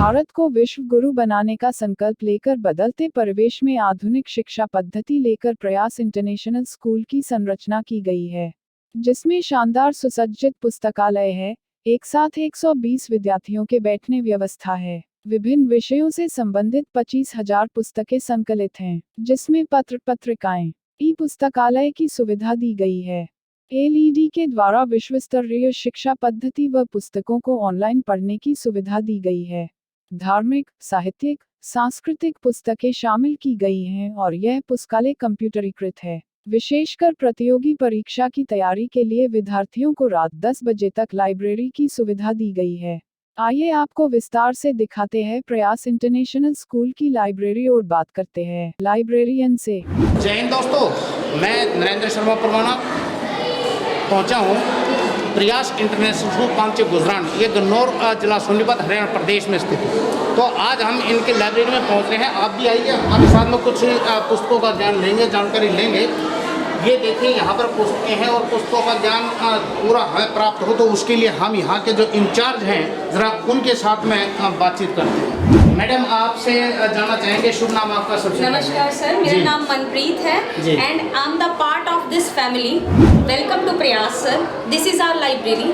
भारत को विश्व गुरु बनाने का संकल्प लेकर बदलते परिवेश में आधुनिक शिक्षा पद्धति लेकर प्रयास इंटरनेशनल स्कूल की संरचना की गई है, जिसमें शानदार सुसज्जित पुस्तकालय है, एक साथ 120 विद्यार्थियों के बैठने व्यवस्था है। विभिन्न विषयों से संबंधित 25,000 पुस्तकें संकलित हैं, जिसमें पत्र पत्रिकाएं, ई पुस्तकालय की सुविधा दी गई है। एलईडी के द्वारा विश्व स्तरीय शिक्षा पद्धति व पुस्तकों को ऑनलाइन पढ़ने की सुविधा दी गई है। धार्मिक, साहित्यिक, सांस्कृतिक पुस्तकें शामिल की गई हैं और यह पुस्तकालय कंप्यूटरीकृत है। विशेषकर प्रतियोगी परीक्षा की तैयारी के लिए विद्यार्थियों को रात 10 बजे तक लाइब्रेरी की सुविधा दी गई है। आइए आपको विस्तार से दिखाते हैं प्रयास इंटरनेशनल स्कूल की लाइब्रेरी और बात करते हैं लाइब्रेरियन से। जय हिंद दोस्तों, मैं नरेंद्र शर्मा परवाना पहुंचा हूं प्रयास इंटरनेशनल स्कूल पांचे गुजरान, ये गन्नौर जिला सोनीपत हरियाणा प्रदेश में स्थित है। तो आज हम इनके लाइब्रेरी में पहुंच रहे हैं। आप भी आइए, हमारे साथ में कुछ पुस्तकों का ज्ञान लेंगे, जानकारी लेंगे। ये देखिए यहाँ पर पुस्तकें हैं और पुस्तकों का ज्ञान पूरा हमें प्राप्त हो, तो उसके लिए हम यहाँ के जो इंचार्ज हैं ज़रा उनके साथ में बातचीत करते हैं। मैडम, आपसे जानना चाहेंगे, शुभ नाम आपका? सबसे नमस्कार सर, मेरा नाम मनप्रीत है and I am the part of this family. Welcome to Prayas sir, this is our library.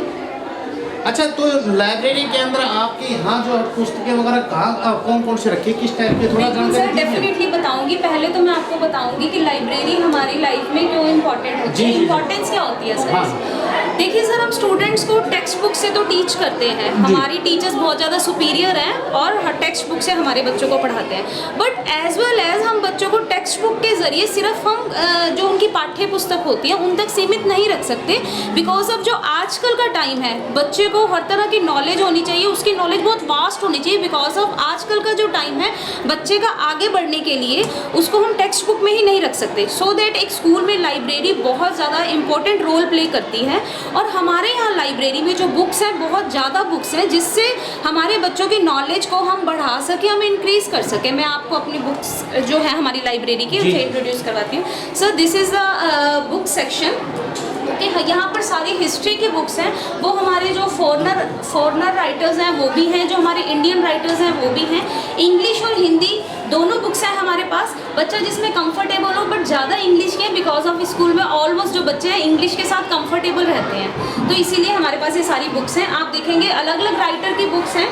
अच्छा, तो लाइब्रेरी के अंदर आपकी यहाँ जो पुस्तकें वगैरह कहाँ कौन कौन से रखी, किस टाइप के, थोड़ा जानकारी सर डेफिनेटली बताऊंगी। पहले तो मैं आपको बताऊंगी कि लाइब्रेरी हमारी लाइफ में क्यों इम्पोर्टेंट होती है, इम्पोर्टेंस क्या होती है सर। हाँ। देखिए सर, हम स्टूडेंट्स को टेक्स्ट बुक से तो टीच करते हैं, हमारी टीचर्स बहुत ज़्यादा सुपीरियर हैं और हर टेक्स्ट बुक से हमारे बच्चों को पढ़ाते हैं। बट एज वेल एज हम बच्चों को टेक्स्ट बुक के जरिए सिर्फ हम जो उनकी पाठ्य पुस्तक होती है उन तक सीमित नहीं रख सकते, बिकॉज ऑफ जो आजकल का टाइम है, बच्चे को हर तरह की नॉलेज होनी चाहिए, उसकी नॉलेज बहुत वास्ट होनी चाहिए। बिकॉज ऑफ आजकल का जो टाइम है, बच्चे का आगे बढ़ने के लिए उसको हम टेक्स्ट बुक में ही नहीं रख सकते। सो दैट एक स्कूल में लाइब्रेरी बहुत ज़्यादा इंपॉर्टेंट रोल प्ले करती है। और हमारे यहाँ लाइब्रेरी में जो बुक्स हैं, बहुत ज़्यादा बुक्स हैं, जिससे हमारे बच्चों की नॉलेज को हम बढ़ा सकें, हम इंक्रीज़ कर सकें। मैं आपको अपनी बुक्स जो है हमारी लाइब्रेरी की उसे इंट्रोड्यूस करवाती हूँ। Sir, this is the book section. Okay, यहाँ पर सारी हिस्ट्री की बुक्स हैं, वो हमारे जो फॉरनर राइटर्स हैं वो भी हैं, जो हमारे इंडियन राइटर्स हैं वो भी हैं। इंग्लिश और हिंदी दोनों बुक्स हैं हमारे पास। बच्चा जिसमें कंफर्टेबल हो, बट ज़्यादा इंग्लिश के, बिकॉज ऑफ स्कूल में ऑलमोस्ट जो बच्चे हैं इंग्लिश के साथ कंफर्टेबल रहते हैं, तो इसीलिए हमारे पास ये सारी बुक्स हैं। आप देखेंगे अलग अलग राइटर की बुक्स हैं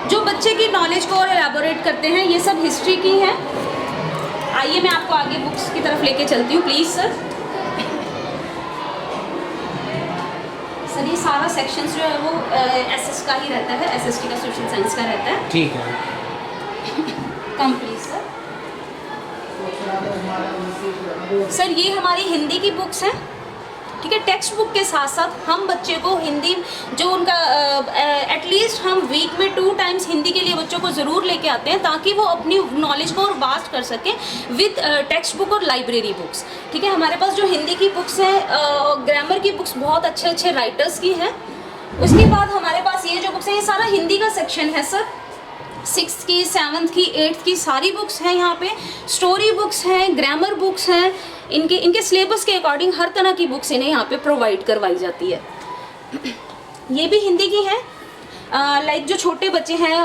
जो बच्चे की नॉलेज को और एलैबोरेट करते हैं। ये सब हिस्ट्री की हैं। आइए मैं आपको आगे बुक्स की तरफ लेके चलती हूँ, प्लीज़ सर। सर, ये सारा सेक्शंस जो है वो एसएस का ही रहता है, एसएसटी का, सोशल साइंस का रहता है। ठीक है। Come please sir. सर, ये हमारी हिंदी की बुक्स हैं, ठीक है। टेक्स्ट बुक के साथ साथ हम बच्चे को हिंदी जो उनका एटलीस्ट हम वीक में 2 टाइम्स हिंदी के लिए बच्चों को ज़रूर लेके आते हैं, ताकि वो अपनी नॉलेज को और वास्ट कर सकें विद टेक्स्ट बुक और लाइब्रेरी बुक्स, ठीक है। हमारे पास जो हिंदी की बुक्स हैं, ग्रामर की बुक्स बहुत अच्छे अच्छे राइटर्स की हैं। उसके बाद हमारे पास ये जो बुक्स हैं, ये सारा हिंदी का सेक्शन है सर। 6th की, 7th की, 8th की सारी बुक्स हैं यहाँ पे। स्टोरी बुक्स हैं, ग्रामर बुक्स हैं, इनके सिलेबस के अकॉर्डिंग हर तरह की बुक्स इन्हें यहाँ पे प्रोवाइड करवाई जाती है। ये भी हिंदी की है। लाइक जो छोटे बच्चे हैं,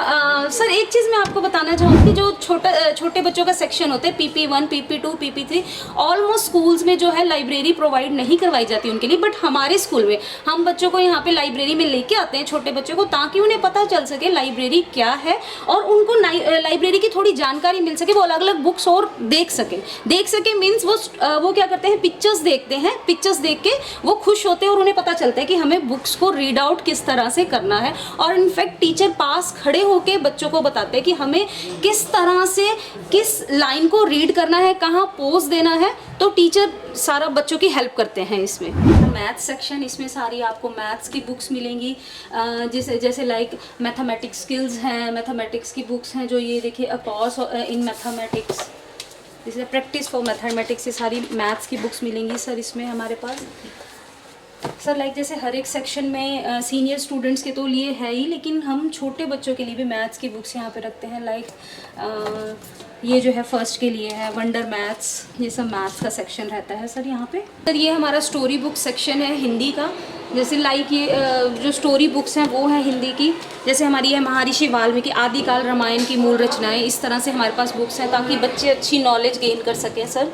सर एक चीज़ मैं आपको बताना चाहूँगी, जो छोटे बच्चों का सेक्शन होता है PP1, PP2, PP3, almost schools में जो है लाइब्रेरी प्रोवाइड नहीं करवाई जाती उनके लिए। बट हमारे स्कूल में हम बच्चों को यहाँ पे लाइब्रेरी में लेके आते हैं, छोटे बच्चों को, ताकि उन्हें पता चल सके लाइब्रेरी क्या है और उनको लाइब्रेरी की थोड़ी जानकारी मिल सके, वो अलग अलग बुक्स और देख सके मीन्स वो क्या करते हैं, पिक्चर्स देखते हैं, पिक्चर्स देख के वो खुश होते हैं और उन्हें पता चलता है कि हमें बुक्स को रीड आउट किस तरह से करना है। और इनफैक्ट टीचर पास खड़े होके बच्चों को बताते हैं कि हमें किस तरह से किस लाइन को रीड करना है, कहाँ पोज देना है, तो टीचर सारा बच्चों की हेल्प करते हैं इसमें। मैथ्स सेक्शन, इसमें सारी आपको मैथ्स की बुक्स मिलेंगी, जैसे लाइक मैथमेटिक्स स्किल्स हैं, मैथमेटिक्स की बुक्स हैं, जो ये देखिए अ कोर्स इन मैथमेटिक्स, जैसे प्रैक्टिस फॉर मैथमेटिक्स, ये सारी मैथ्स की बुक्स मिलेंगी सर इसमें हमारे पास। सर लाइक जैसे हर एक सेक्शन में सीनियर स्टूडेंट्स के तो लिए है ही, लेकिन हम छोटे बच्चों के लिए भी मैथ्स की बुक्स यहाँ पे रखते हैं। लाइक ये जो है फर्स्ट के लिए है वंडर मैथ्स, ये सब मैथ्स का सेक्शन रहता है सर यहाँ पे। सर ये हमारा स्टोरी बुक सेक्शन है हिंदी का। जैसे लाइक ये जो स्टोरी बुक्स हैं वो हैं हिंदी की, जैसे हमारी है महर्षि वाल्मीकि आदिकाल रामायण की मूल रचनाएं, इस तरह से हमारे पास बुक्स हैं ताकि बच्चे अच्छी नॉलेज गेन कर सकें सर।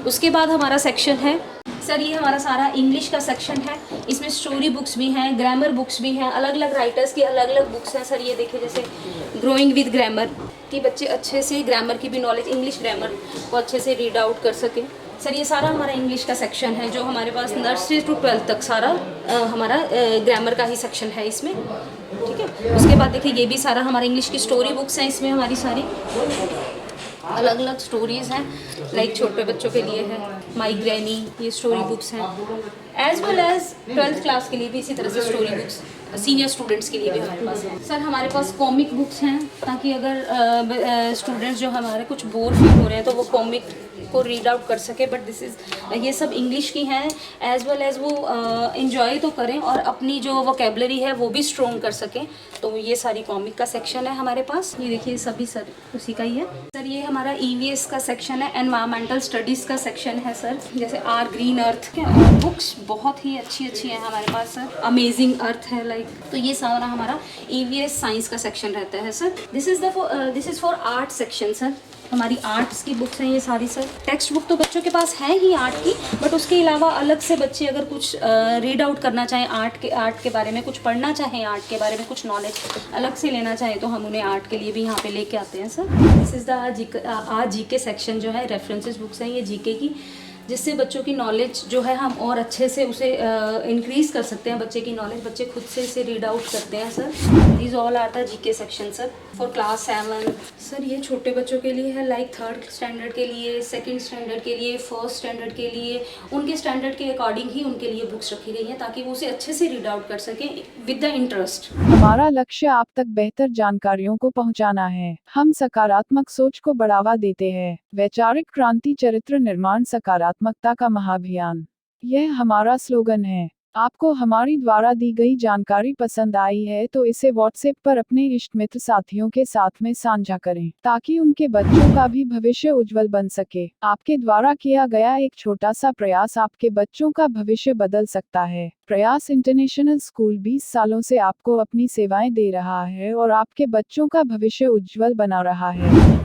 उसके बाद हमारा सेक्शन है सर, ये हमारा सारा इंग्लिश का सेक्शन है। इसमें स्टोरी बुक्स भी हैं, ग्रामर बुक्स भी हैं, अलग अलग राइटर्स की अलग अलग बुक्स हैं सर। ये देखिए जैसे ग्रोइंग विद ग्रामर, कि बच्चे अच्छे से ग्रामर की भी नॉलेज, इंग्लिश ग्रामर को अच्छे से रीड आउट कर सकें सर। ये सारा हमारा इंग्लिश का सेक्शन है जो हमारे पास नर्सरी टू 12th तक सारा हमारा ग्रामर का ही सेक्शन है इसमें, ठीक है। उसके बाद देखिए ये भी सारा हमारा इंग्लिश की स्टोरी बुक्स हैं, इसमें हमारी सारी अलग अलग स्टोरीज़ हैं, लाइक छोटे बच्चों के लिए है माई ग्रैनी, ये स्टोरी बुक्स हैं, as well as 12th class के लिए भी इसी तरह से स्टोरी बुक्स, सीनियर स्टूडेंट्स के लिए भी हमारे पास है सर। हमारे पास कॉमिक बुक्स हैं ताकि अगर स्टूडेंट्स जो हमारे कुछ बोर फील हो रहे हैं तो वो कॉमिक को रीड आउट कर सके, बट दिस इज़ ये सब इंग्लिश की हैं, एज वेल एज वो इन्जॉय तो करें और अपनी जो वोकेबलरी है वो भी स्ट्रॉन्ग कर सकें। तो ये सारी कॉमिक का सेक्शन है हमारे पास। ये देखिए सभी सर उसी का ही है सर। ये हमारा EVS का सेक्शन है, एनवायरमेंटल स्टडीज़ का सेक्शन है सर, जैसे आर ग्रीन अर्थ के बुक्स बहुत ही अच्छी अच्छी हैं हमारे पास सर। अमेजिंग अर्थ है लाइक, तो ये सारा हमारा EVS साइंस का सेक्शन रहता है sir. This is for art section sir. हमारी आर्ट्स की बुक्स हैं ये सारी सर। टेक्स्ट बुक तो बच्चों के पास है ही आर्ट की, बट उसके अलावा अलग से बच्चे अगर कुछ रीड आउट करना चाहें आर्ट के बारे में, कुछ पढ़ना चाहें आर्ट के बारे में, कुछ नॉलेज अलग से लेना चाहें तो हम उन्हें आर्ट के लिए भी यहाँ पे लेके आते हैं sir. This is the GK section जो है, रेफरेंसेस बुक्स हैं ये GK की, जिससे बच्चों की नॉलेज जो है हम और अच्छे से उसे इंक्रीज़ कर सकते हैं। बच्चे की नॉलेज बच्चे खुद से इसे रीड आउट करते हैं sir. These all are the GK section sir for class 7 सर। ये छोटे बच्चों के लिए है, लाइक 3rd स्टैंडर्ड के लिए, 2nd स्टैंडर्ड के लिए, 1st स्टैंडर्ड के लिए, उनके स्टैंडर्ड के अकॉर्डिंग ही उनके लिए बुक्स रखी गई हैं ताकि वो उसे अच्छे से रीड आउट कर सकें विद द इंटरेस्ट। हमारा लक्ष्य आप तक बेहतर जानकारियों को पहुंचाना है। हम सकारात्मक सोच को बढ़ावा देते हैं। वैचारिक क्रांति, चरित्र निर्माण, सकारात्मकता का महाअभियान, यह हमारा स्लोगन है। आपको हमारी द्वारा दी गई जानकारी पसंद आई है तो इसे व्हाट्सएप पर अपने इष्ट मित्र साथियों के साथ में साझा करें ताकि उनके बच्चों का भी भविष्य उज्जवल बन सके। आपके द्वारा किया गया एक छोटा सा प्रयास आपके बच्चों का भविष्य बदल सकता है। प्रयास इंटरनेशनल स्कूल 20 सालों से आपको अपनी सेवाएं दे रहा है और आपके बच्चों का भविष्य उज्जवल बना रहा है।